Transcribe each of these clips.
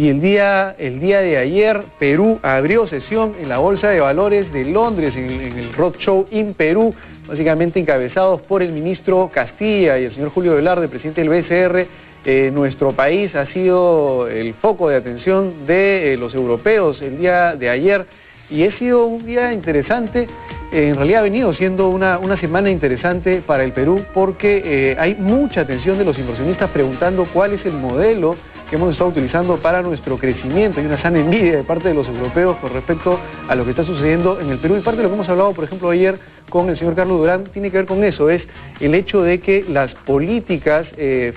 Y el día de ayer, Perú abrió sesión en la Bolsa de Valores de Londres, en el Roadshow in Perú, básicamente encabezados por el ministro Castilla y el señor Julio Velarde, presidente del BCR. Nuestro país ha sido el foco de atención de los europeos el día de ayer, y ha sido un día interesante. En realidad ha venido siendo una semana interesante para el Perú, porque hay mucha atención de los inversionistas preguntando cuál es el modelo que hemos estado utilizando para nuestro crecimiento. Hay una sana envidia de parte de los europeos con respecto a lo que está sucediendo en el Perú, y parte de lo que hemos hablado, por ejemplo, ayer con el señor Carlos Durán, tiene que ver con eso, es el hecho de que las políticas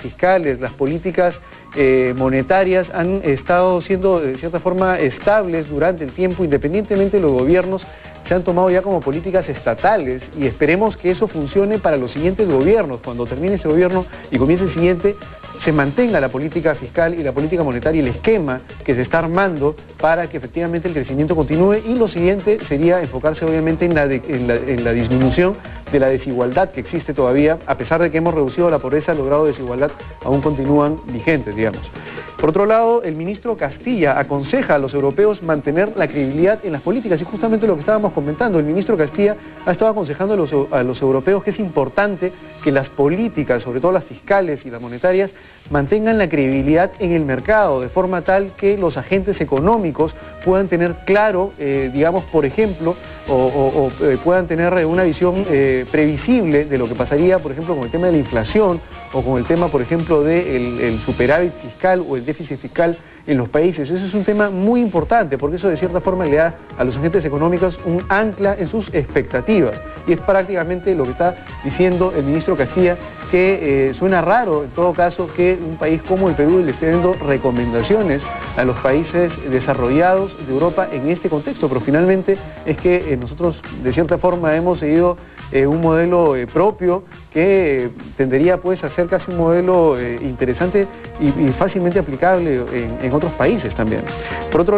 fiscales, las políticas monetarias han estado siendo de cierta forma estables durante el tiempo, independientemente de los gobiernos. Se han tomado ya como políticas estatales, y esperemos que eso funcione para los siguientes gobiernos. Cuando termine ese gobierno y comience el siguiente, se mantenga la política fiscal y la política monetaria y el esquema que se está armando para que efectivamente el crecimiento continúe. Y lo siguiente sería enfocarse obviamente en la disminución de la desigualdad que existe todavía. A pesar de que hemos reducido la pobreza, los grados de desigualdad aún continúan vigentes, digamos. Por otro lado, el ministro Castilla aconseja a los europeos mantener la credibilidad en las políticas, y justamente lo que estábamos comentando, el ministro Castilla ha estado aconsejando a los europeos que es importante que las políticas, sobre todo las fiscales y las monetarias, mantengan la credibilidad en el mercado, de forma tal que los agentes económicos puedan tener claro, digamos, por ejemplo, puedan tener una visión previsible de lo que pasaría, por ejemplo, con el tema de la inflación, o con el tema, por ejemplo, del superávit fiscal o el déficit fiscal en los países. Eso es un tema muy importante, porque eso de cierta forma le da a los agentes económicos un ancla en sus expectativas, y es prácticamente lo que está diciendo el ministro Castilla, que suena raro en todo caso que un país como el Perú le esté dando recomendaciones a los países desarrollados de Europa en este contexto, pero finalmente es que nosotros de cierta forma hemos seguido un modelo propio que tendería pues a ser casi un modelo interesante y fácilmente aplicable en otros países también. Por otro